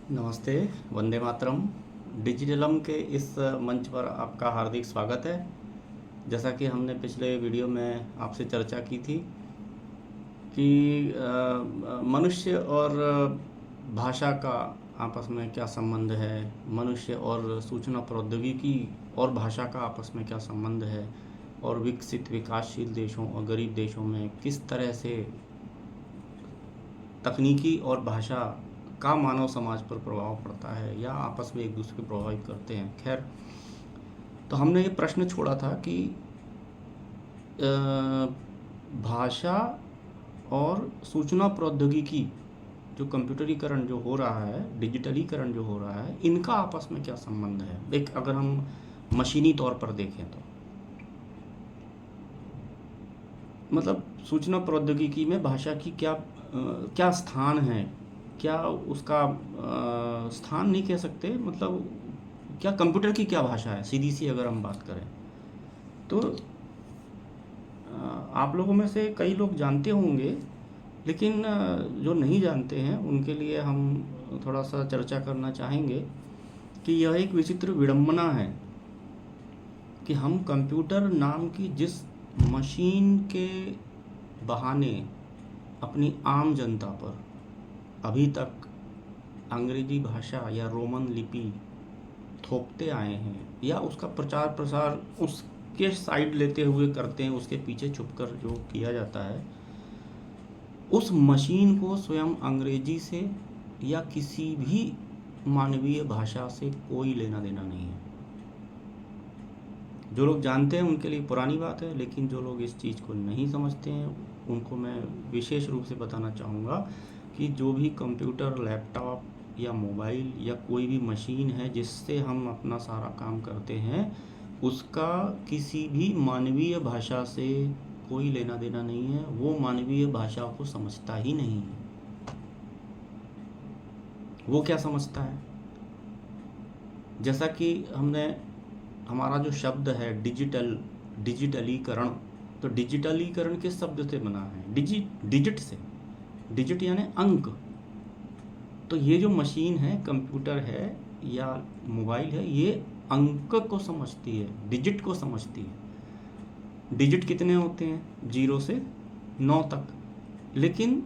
नमस्ते, वंदे मातरम। डिजिटलम के इस मंच पर आपका हार्दिक स्वागत है। जैसा कि हमने पिछले वीडियो में आपसे चर्चा की थी कि मनुष्य और भाषा का आपस में क्या संबंध है, मनुष्य और सूचना प्रौद्योगिकी और भाषा का आपस में क्या संबंध है, और विकसित विकासशील देशों और गरीब देशों में किस तरह से तकनीकी और भाषा का मानव समाज पर प्रभाव पड़ता है या आपस में एक दूसरे को प्रभावित करते हैं। खैर, तो हमने ये प्रश्न छोड़ा था कि भाषा और सूचना प्रौद्योगिकी, जो कंप्यूटरीकरण जो हो रहा है, डिजिटलीकरण जो हो रहा है, इनका आपस में क्या संबंध है। एक अगर हम मशीनी तौर पर देखें तो मतलब सूचना प्रौद्योगिकी में भाषा की क्या स्थान है, क्या उसका स्थान नहीं कह सकते, मतलब क्या कंप्यूटर की क्या भाषा है, सीधी सी अगर हम बात करें तो आप लोगों में से कई लोग जानते होंगे, लेकिन जो नहीं जानते हैं उनके लिए हम थोड़ा सा चर्चा करना चाहेंगे कि यह एक विचित्र विडंबना है कि हम कंप्यूटर नाम की जिस मशीन के बहाने अपनी आम जनता पर अभी तक अंग्रेजी भाषा या रोमन लिपि थोपते आए हैं या उसका प्रचार प्रसार उसके साइड लेते हुए करते हैं, उसके पीछे छुपकर जो किया जाता है, उस मशीन को स्वयं अंग्रेजी से या किसी भी मानवीय भाषा से कोई लेना देना नहीं है। जो लोग जानते हैं उनके लिए पुरानी बात है, लेकिन जो लोग इस चीज़ को नहीं समझते हैं उनको मैं विशेष रूप से बताना चाहूँगा कि जो भी कंप्यूटर, लैपटॉप या मोबाइल या कोई भी मशीन है जिससे हम अपना सारा काम करते हैं, उसका किसी भी मानवीय भाषा से कोई लेना देना नहीं है। वो मानवीय भाषा को समझता ही नहीं है। वो क्या समझता है, जैसा कि हमारा जो शब्द है डिजिटलीकरण, तो डिजिटलीकरण किस शब्द से बना है? डिजिट से। डिजिट यानी अंक। तो ये जो मशीन है, कंप्यूटर है या मोबाइल है, ये अंक को समझती है, डिजिट को समझती है। डिजिट कितने होते हैं? 0 से 9 तक। लेकिन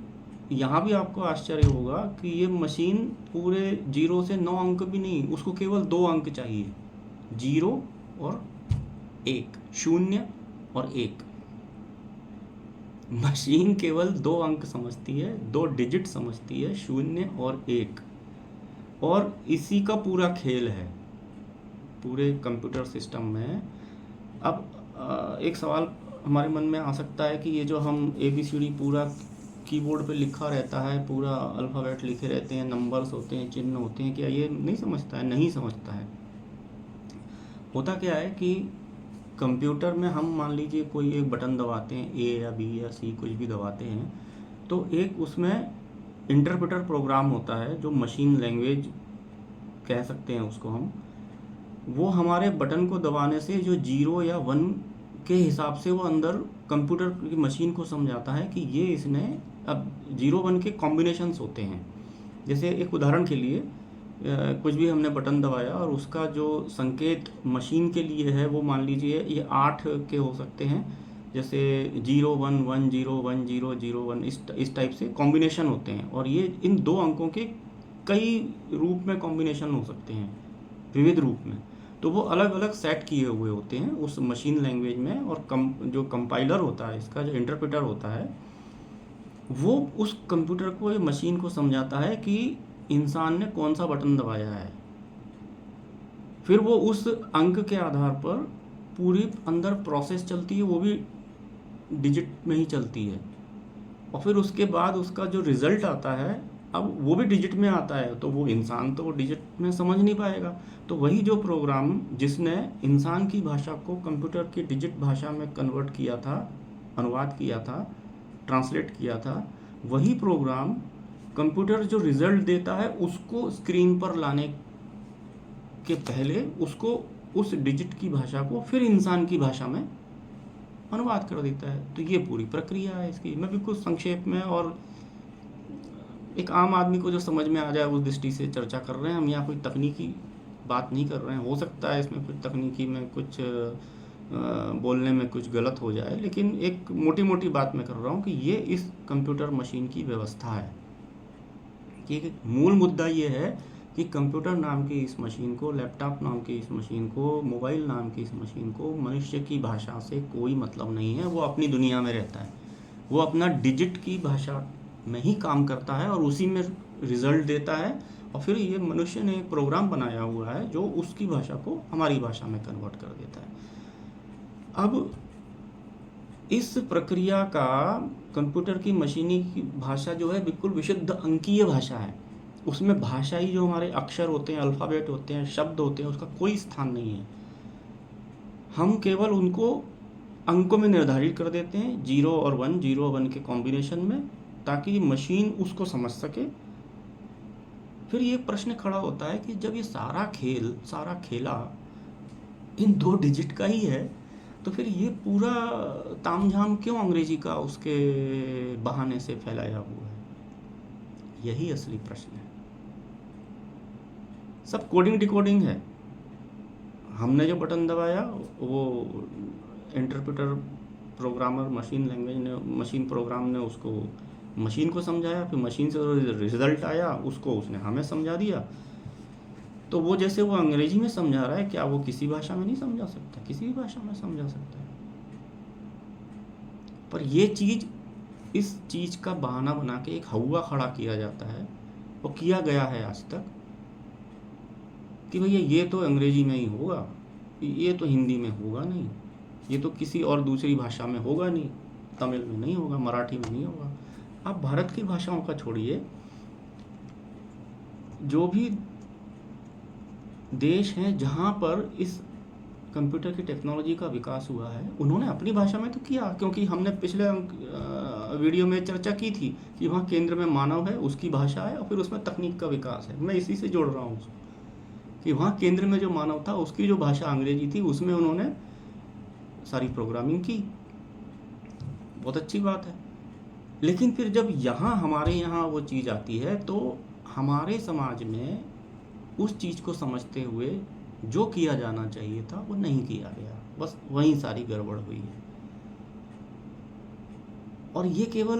यहाँ भी आपको आश्चर्य होगा कि ये मशीन पूरे 0 से 9 अंक भी नहीं, उसको केवल 2 अंक चाहिए, 0 और 1, 0 और 1। मशीन केवल 2 अंक समझती है, 2 डिजिट समझती है, 0 और 1। और इसी का पूरा खेल है पूरे कंप्यूटर सिस्टम में। अब एक सवाल हमारे मन में आ सकता है कि ये जो हम ABCD पूरा कीबोर्ड पे लिखा रहता है, पूरा अल्फ़ाबेट लिखे रहते हैं, नंबर्स होते हैं, चिन्ह होते हैं, क्या ये नहीं समझता है? नहीं समझता है। होता क्या है कि कंप्यूटर में हम मान लीजिए कोई एक बटन दबाते हैं, A या B या C कुछ भी दबाते हैं, तो एक उसमें इंटरप्रेटर प्रोग्राम होता है जो मशीन लैंग्वेज कह सकते हैं उसको हम। वो हमारे बटन को दबाने से जो 0 या 1 के हिसाब से वो अंदर कंप्यूटर की मशीन को समझाता है कि ये इसने अब 0 1 के कॉम्बिनेशंस होते हैं। जैसे एक उदाहरण के लिए कुछ भी हमने बटन दबाया और उसका जो संकेत मशीन के लिए है वो मान लीजिए ये 8 के हो सकते हैं, जैसे 0 1 1 0 1 0 0 1, इस टाइप से कॉम्बिनेशन होते हैं। और ये इन 2 अंकों के कई रूप में कॉम्बिनेशन हो सकते हैं, विविध रूप में। तो वो अलग अलग सेट किए हुए होते हैं उस मशीन लैंग्वेज में। और जो कंपाइलर होता है, इसका जो इंटरप्रेटर होता है, वो उस कंप्यूटर को, ये मशीन को समझाता है कि इंसान ने कौन सा बटन दबाया है। फिर वो उस अंक के आधार पर पूरी अंदर प्रोसेस चलती है, वो भी डिजिट में ही चलती है। और फिर उसके बाद उसका जो रिज़ल्ट आता है, अब वो भी डिजिट में आता है, तो वो इंसान तो वो डिजिट में समझ नहीं पाएगा। तो वही जो प्रोग्राम जिसने इंसान की भाषा को कंप्यूटर की डिजिट भाषा में कन्वर्ट किया था, अनुवाद किया था, ट्रांसलेट किया था, वही प्रोग्राम कंप्यूटर जो रिज़ल्ट देता है उसको स्क्रीन पर लाने के पहले उसको उस डिजिट की भाषा को फिर इंसान की भाषा में अनुवाद कर देता है। तो ये पूरी प्रक्रिया है इसकी। मैं बिल्कुल संक्षेप में और एक आम आदमी को जो समझ में आ जाए उस दृष्टि से चर्चा कर रहे हैं हम। यहाँ कोई तकनीकी बात नहीं कर रहे हैं। हो सकता है इसमें कुछ तकनीकी में कुछ बोलने में कुछ गलत हो जाए, लेकिन एक मोटी मोटी बात मैं कर रहा हूँ कि ये इस कंप्यूटर मशीन की व्यवस्था है। कि मूल मुद्दा ये है कि कंप्यूटर नाम की इस मशीन को, लैपटॉप नाम की इस मशीन को, मोबाइल नाम की इस मशीन को मनुष्य की भाषा से कोई मतलब नहीं है। वो अपनी दुनिया में रहता है, वो अपना डिजिट की भाषा में ही काम करता है और उसी में रिजल्ट देता है। और फिर ये मनुष्य ने एक प्रोग्राम बनाया हुआ है जो उसकी भाषा को हमारी भाषा में कन्वर्ट कर देता है। अब इस प्रक्रिया का कंप्यूटर की मशीनी की भाषा जो है बिल्कुल विशुद्ध अंकीय भाषा है। उसमें भाषाई जो हमारे अक्षर होते हैं, अल्फ़ाबेट होते हैं, शब्द होते हैं, उसका कोई स्थान नहीं है। हम केवल उनको अंकों में निर्धारित कर देते हैं, 0 और 1, 0 और 1 के कॉम्बिनेशन में, ताकि मशीन उसको समझ सके। फिर ये प्रश्न खड़ा होता है कि जब ये सारा खेला इन 2 डिजिट का ही है, तो फिर ये पूरा तामझाम क्यों अंग्रेजी का उसके बहाने से फैलाया हुआ है? यही असली प्रश्न है। सब कोडिंग डिकोडिंग है। हमने जो बटन दबाया वो इंटरप्रेटर प्रोग्रामर मशीन लैंग्वेज ने, मशीन प्रोग्राम ने उसको मशीन को समझाया, फिर मशीन से रिजल्ट आया उसको उसने हमें समझा दिया। तो वो जैसे वो अंग्रेजी में समझा रहा है, क्या वो किसी भाषा में नहीं समझा सकता? किसी भी भाषा में समझा सकता है। पर ये चीज़, इस चीज़ का बहाना बना के एक हौवा खड़ा किया जाता है, और किया गया है आज तक, कि भैया ये तो अंग्रेजी में ही होगा, ये तो हिंदी में होगा नहीं, ये तो किसी और दूसरी भाषा में होगा नहीं, तमिल में नहीं होगा, मराठी में नहीं होगा। आप भारत की भाषाओं का छोड़िए, जो भी देश हैं जहाँ पर इस कंप्यूटर की टेक्नोलॉजी का विकास हुआ है, उन्होंने अपनी भाषा में तो किया, क्योंकि हमने पिछले वीडियो में चर्चा की थी कि वहाँ केंद्र में मानव है, उसकी भाषा है, और फिर उसमें तकनीक का विकास है। मैं इसी से जोड़ रहा हूँ कि वहाँ केंद्र में जो मानव था उसकी जो भाषा अंग्रेजी थी, उसमें उन्होंने सारी प्रोग्रामिंग की। बहुत अच्छी बात है। लेकिन फिर जब हमारे यहाँ वो चीज़ आती है, तो हमारे समाज में उस चीज़ को समझते हुए जो किया जाना चाहिए था वो नहीं किया गया, बस वहीं सारी गड़बड़ हुई है। और ये केवल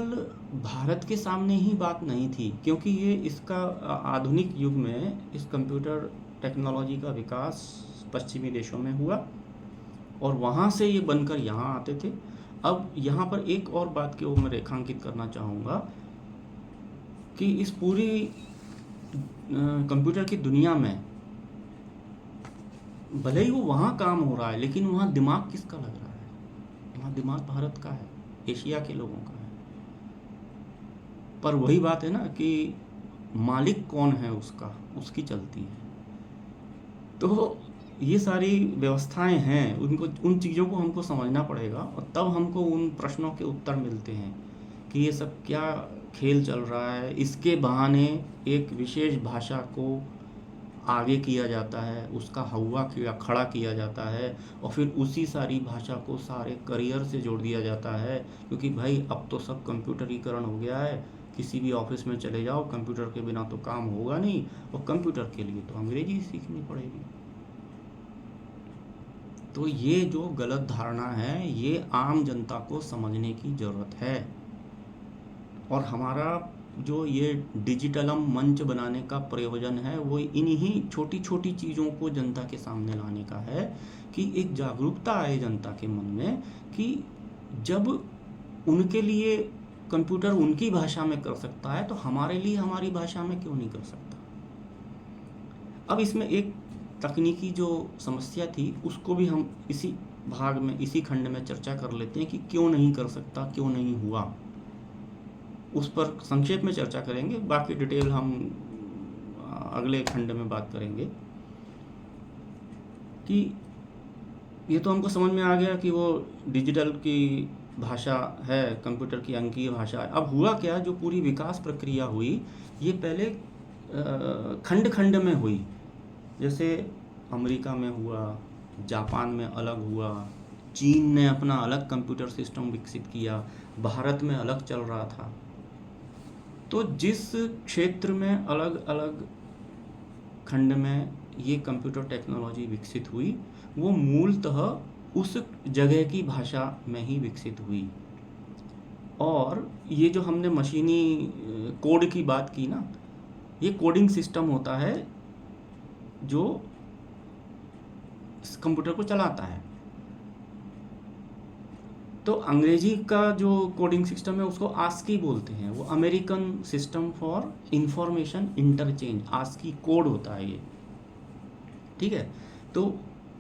भारत के सामने ही बात नहीं थी, क्योंकि ये इसका आधुनिक युग में इस कंप्यूटर टेक्नोलॉजी का विकास पश्चिमी देशों में हुआ, और वहाँ से ये बनकर यहाँ आते थे। अब यहाँ पर एक और बात को मैं रेखांकित करना चाहूँगा कि इस पूरी कंप्यूटर की दुनिया में भले ही वो वहाँ काम हो रहा है, लेकिन वहाँ दिमाग किसका लग रहा है? वहाँ दिमाग भारत का है, एशिया के लोगों का है। पर वही बात है ना कि मालिक कौन है उसका, उसकी चलती है। तो ये सारी व्यवस्थाएं हैं, उनको, उन चीज़ों को हमको समझना पड़ेगा, और तब हमको उन प्रश्नों के उत्तर मिलते हैं कि ये सब क्या खेल चल रहा है। इसके बहाने एक विशेष भाषा को आगे किया जाता है, उसका हौवा खड़ा किया जाता है, और फिर उसी सारी भाषा को सारे करियर से जोड़ दिया जाता है। क्योंकि भाई अब तो सब कंप्यूटरीकरण हो गया है, किसी भी ऑफिस में चले जाओ, कंप्यूटर के बिना तो काम होगा नहीं, और कंप्यूटर के लिए तो अंग्रेजी सीखनी पड़ेगी। तो ये जो गलत धारणा है, ये आम जनता को समझने की ज़रूरत है। और हमारा जो ये डिजिटलम मंच बनाने का प्रयोजन है, वो इन्हीं छोटी छोटी चीज़ों को जनता के सामने लाने का है, कि एक जागरूकता आए जनता के मन में कि जब उनके लिए कंप्यूटर उनकी भाषा में कर सकता है, तो हमारे लिए हमारी भाषा में क्यों नहीं कर सकता। अब इसमें एक तकनीकी जो समस्या थी, उसको भी हम इसी भाग में, इसी खंड में चर्चा कर लेते हैं कि क्यों नहीं कर सकता, क्यों नहीं हुआ। उस पर संक्षेप में चर्चा करेंगे, बाकी डिटेल हम अगले खंड में बात करेंगे। कि ये तो हमको समझ में आ गया कि वो डिजिटल की भाषा है, कंप्यूटर की अंकीय भाषा है। अब हुआ क्या, जो पूरी विकास प्रक्रिया हुई, ये पहले खंड खंड में हुई। जैसे अमेरिका में हुआ, जापान में अलग हुआ, चीन ने अपना अलग कंप्यूटर सिस्टम विकसित किया, भारत में अलग चल रहा था। तो जिस क्षेत्र में अलग अलग खंड में ये कंप्यूटर टेक्नोलॉजी विकसित हुई, वो मूलतः उस जगह की भाषा में ही विकसित हुई। और ये जो हमने मशीनी कोड की बात की ना, ये कोडिंग सिस्टम होता है जो इस कंप्यूटर को चलाता है। तो अंग्रेजी का जो कोडिंग सिस्टम है उसको आस्की बोलते हैं, वो American system for information interchange, ASCII code होता है ये, ठीक है। तो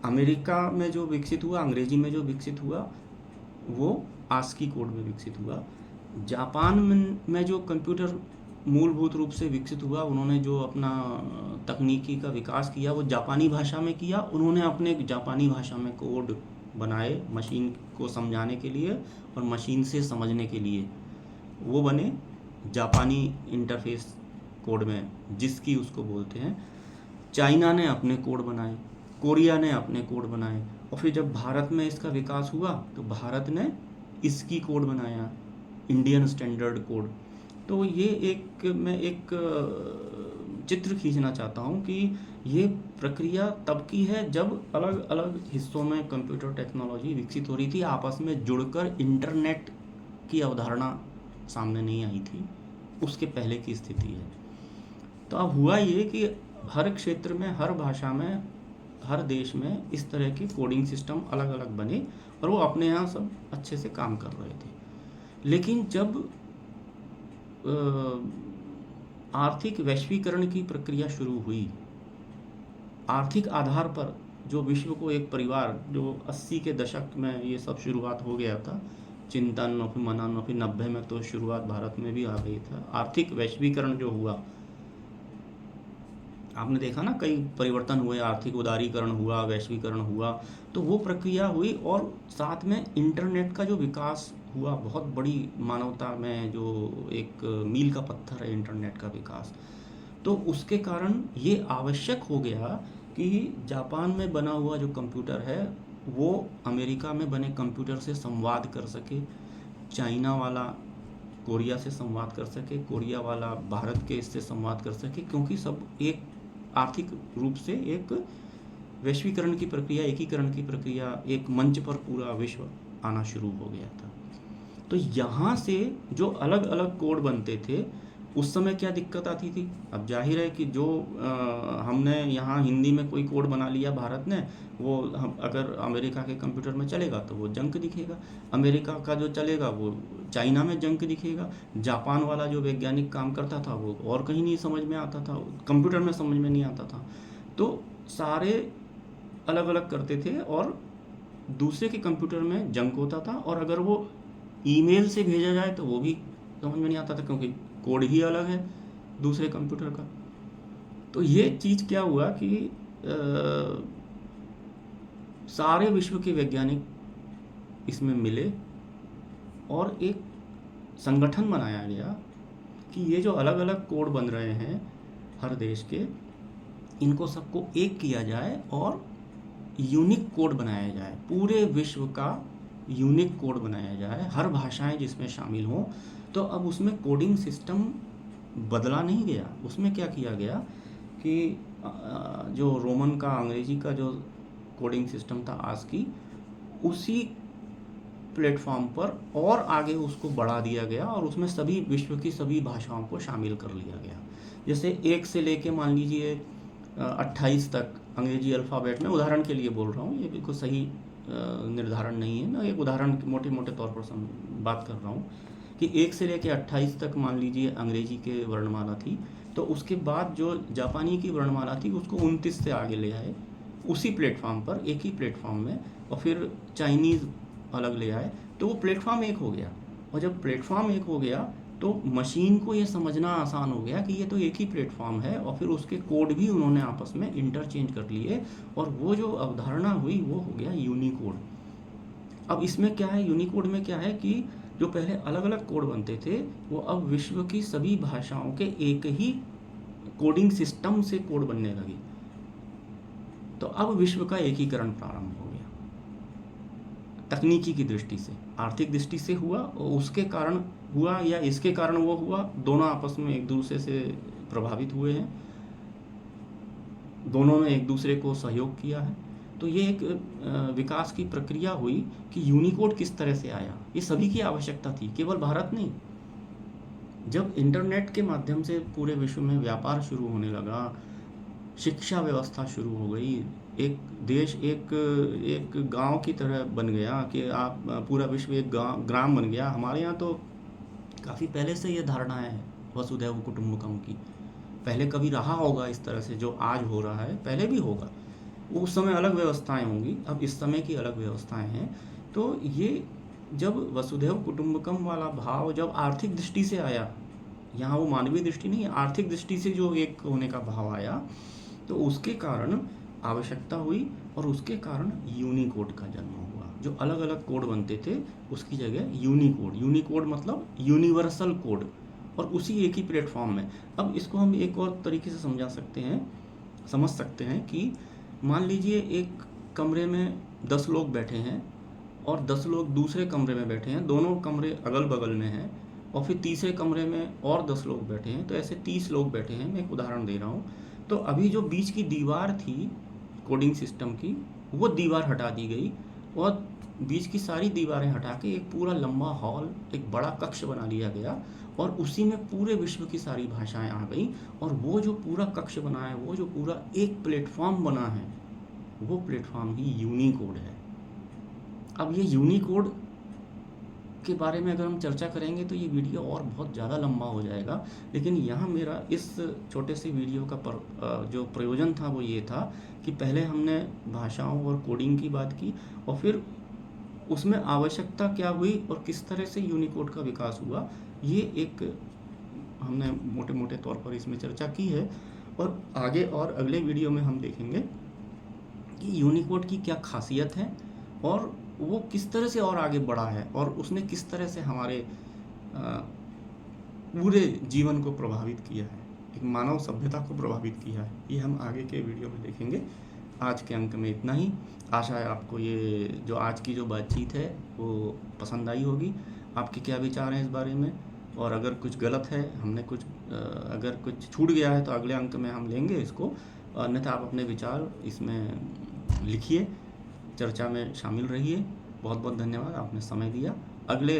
अमेरिका में जो विकसित हुआ, अंग्रेजी में जो विकसित हुआ, वो आस्की कोड में विकसित हुआ। जापान में जो कंप्यूटर मूलभूत रूप से विकसित हुआ, उन्होंने जो अपना तकनीकी का विकास किया वो जापानी भाषा में किया। उन्होंने अपने जापानी भाषा में कोड बनाए मशीन को समझाने के लिए और मशीन से समझने के लिए, वो बने जापानी इंटरफेस कोड में, जिसकी उसको बोलते हैं। चाइना ने अपने कोड बनाए, कोरिया ने अपने कोड बनाए, और फिर जब भारत में इसका विकास हुआ तो भारत ने इसकी कोड बनाया, इंडियन स्टैंडर्ड कोड। तो ये मैं एक चित्र खींचना चाहता हूँ कि ये प्रक्रिया तब की है जब अलग अलग हिस्सों में कंप्यूटर टेक्नोलॉजी विकसित हो रही थी, आपस में जुड़कर इंटरनेट की अवधारणा सामने नहीं आई थी, उसके पहले की स्थिति है। तो अब हुआ ये कि हर क्षेत्र में, हर भाषा में, हर देश में इस तरह के कोडिंग सिस्टम अलग अलग बने और वो अपने यहाँ सब अच्छे से काम कर रहे थे। लेकिन जब आर्थिक वैश्वीकरण की प्रक्रिया शुरू हुई, आर्थिक आधार पर जो विश्व को एक परिवार, जो 80 के दशक में ये सब शुरुआत हो गया था, चिंतन और फिर मनन, और फिर 90 में तो शुरुआत भारत में भी आ गई था। आर्थिक वैश्वीकरण जो हुआ, आपने देखा ना, कई परिवर्तन हुए, आर्थिक उदारीकरण हुआ, वैश्वीकरण हुआ, तो वो प्रक्रिया हुई। और साथ में इंटरनेट का जो विकास हुआ, बहुत बड़ी मानवता में जो एक मील का पत्थर है इंटरनेट का विकास, तो उसके कारण ये आवश्यक हो गया कि जापान में बना हुआ जो कंप्यूटर है वो अमेरिका में बने कंप्यूटर से संवाद कर सके, चाइना वाला कोरिया से संवाद कर सके, कोरिया वाला भारत के इससे संवाद कर सके, क्योंकि सब एक आर्थिक रूप से एक वैश्वीकरण की प्रक्रिया, एकीकरण की प्रक्रिया, एक मंच पर पूरा विश्व आना शुरू हो गया था। तो यहाँ से जो अलग अलग कोड बनते थे, उस समय क्या दिक्कत आती थी? अब जाहिर है कि जो हमने यहाँ हिंदी में कोई कोड बना लिया भारत ने, वो हम अगर अमेरिका के कंप्यूटर में चलेगा तो वो जंक दिखेगा, अमेरिका का जो चलेगा वो चाइना में जंक दिखेगा, जापान वाला जो वैज्ञानिक काम करता था वो और कहीं नहीं समझ में आता था, कंप्यूटर में समझ में नहीं आता था। तो सारे अलग अलग करते थे और दूसरे के कंप्यूटर में जंक होता था, और अगर वो ईमेल से भेजा जाए तो वो भी समझ में नहीं आता था, क्योंकि कोड ही अलग है दूसरे कंप्यूटर का। तो ये चीज़ क्या हुआ कि सारे विश्व के वैज्ञानिक इसमें मिले और एक संगठन बनाया गया कि ये जो अलग अलग कोड बन रहे हैं हर देश के, इनको सबको एक किया जाए और यूनिक कोड बनाया जाए, पूरे विश्व का यूनिक कोड बनाया जाए, हर भाषाएं जिसमें शामिल हों। तो अब उसमें कोडिंग सिस्टम बदला नहीं गया, उसमें क्या किया गया कि जो रोमन का, अंग्रेजी का जो कोडिंग सिस्टम था आस्की, उसी प्लेटफॉर्म पर और आगे उसको बढ़ा दिया गया और उसमें सभी विश्व की सभी भाषाओं को शामिल कर लिया गया। जैसे 1 से लेके मान लीजिए 28 तक अंग्रेजी अल्फ़ाबेट में, उदाहरण के लिए बोल रहा हूँ, ये बिल्कुल सही निर्धारण नहीं है, मैं एक उदाहरण मोटे मोटे तौर पर बात कर रहा हूँ कि 1 से लेके 28 तक मान लीजिए अंग्रेजी के वर्णमाला थी, तो उसके बाद जो जापानी की वर्णमाला थी उसको 29 से आगे ले आए उसी प्लेटफॉर्म पर, एक ही प्लेटफॉर्म में, और फिर चाइनीज़ अलग ले आए, तो वो प्लेटफॉर्म एक हो गया। और जब प्लेटफॉर्म एक हो गया तो मशीन को ये समझना आसान हो गया कि ये तो एक ही प्लेटफॉर्म है, और फिर उसके कोड भी उन्होंने आपस में इंटरचेंज कर लिए, और वो जो अवधारणा हुई वो हो गया यूनिकोड। अब इसमें क्या है, यूनिकोड में क्या है कि जो पहले अलग अलग कोड बनते थे वो अब विश्व की सभी भाषाओं के एक ही कोडिंग सिस्टम से कोड बनने लगे। तो अब विश्व का एकीकरण प्रारंभ हो गया। तकनीकी की दृष्टि से, आर्थिक दृष्टि से हुआ और उसके कारण हुआ या इसके कारण वो हुआ, दोनों आपस में एक दूसरे से प्रभावित हुए हैं, दोनों ने एक दूसरे को सहयोग किया है। तो ये एक विकास की प्रक्रिया हुई कि यूनिकोड किस तरह से आया, ये सभी की आवश्यकता थी, केवल भारत नहीं। जब इंटरनेट के माध्यम से पूरे विश्व में व्यापार शुरू होने लगा, शिक्षा व्यवस्था शुरू हो गई, एक देश एक गांव की तरह बन गया कि आप पूरा विश्व एक ग्राम बन गया। हमारे यहाँ तो काफ़ी पहले से ये धारणाएं है वसुधैव कुटुंबकम की, पहले कभी रहा होगा इस तरह से जो आज हो रहा है, पहले भी होगा, उस समय अलग व्यवस्थाएं होंगी, अब इस समय की अलग व्यवस्थाएं हैं। तो ये जब वसुधैव कुटुंबकम वाला भाव जब आर्थिक दृष्टि से आया, यहाँ वो मानवीय दृष्टि नहीं, आर्थिक दृष्टि से जो एक होने का भाव आया, तो उसके कारण आवश्यकता हुई और उसके कारण यूनिकोड का जन्म हुआ। जो अलग अलग कोड बनते थे उसकी जगह यूनिकोड मतलब यूनिवर्सल कोड, और उसी एक ही प्लेटफॉर्म में। अब इसको हम एक और तरीके से समझ सकते हैं कि मान लीजिए एक कमरे में 10 लोग बैठे हैं और 10 लोग दूसरे कमरे में बैठे हैं, दोनों कमरे अगल बगल में हैं, और फिर तीसरे कमरे में और 10 लोग बैठे हैं, तो ऐसे 30 लोग बैठे हैं। मैं एक उदाहरण दे रहा हूँ। तो अभी जो बीच की दीवार थी कोडिंग सिस्टम की, वो दीवार हटा दी गई और बीच की सारी दीवारें हटा के एक पूरा लंबा हॉल, एक बड़ा कक्ष बना लिया गया, और उसी में पूरे विश्व की सारी भाषाएं आ गई, और वो जो पूरा कक्ष बना है, वो जो पूरा एक प्लेटफॉर्म बना है, वो प्लेटफॉर्म ही यूनिकोड है। अब ये यूनिकोड के बारे में अगर हम चर्चा करेंगे तो ये वीडियो और बहुत ज़्यादा लंबा हो जाएगा, लेकिन यहाँ मेरा इस छोटे से वीडियो का जो प्रयोजन था वो ये था कि पहले हमने भाषाओं और कोडिंग की बात की, और फिर उसमें आवश्यकता क्या हुई और किस तरह से यूनिकोड का विकास हुआ, ये एक हमने मोटे मोटे तौर पर इसमें चर्चा की है। और आगे और अगले वीडियो में हम देखेंगे कि यूनिकोड की क्या खासियत है और वो किस तरह से और आगे बढ़ा है, और उसने किस तरह से हमारे पूरे जीवन को प्रभावित किया है, एक मानव सभ्यता को प्रभावित किया है। ये हम आगे के वीडियो में देखेंगे। आज के अंक में इतना ही। आशा है आपको ये जो आज की जो बातचीत है वो पसंद आई होगी। आपके क्या विचार हैं इस बारे में, और अगर कुछ गलत है, हमने कुछ अगर कुछ छूट गया है तो अगले अंक में हम लेंगे इसको, अन्यथा आप अपने विचार इसमें लिखिए, चर्चा में शामिल रहिए। बहुत बहुत धन्यवाद, आपने समय दिया। अगले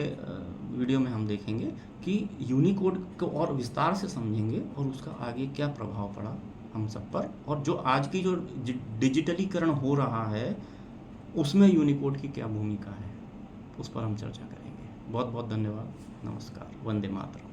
वीडियो में हम देखेंगे कि यूनिकोड को और विस्तार से समझेंगे और उसका आगे क्या प्रभाव पड़ा हम सब पर, और जो आज की जो डिजिटलीकरण हो रहा है उसमें यूनिकोड की क्या भूमिका है, उस पर हम चर्चा करेंगे। बहुत बहुत धन्यवाद। नमस्कार। वंदे मातरम।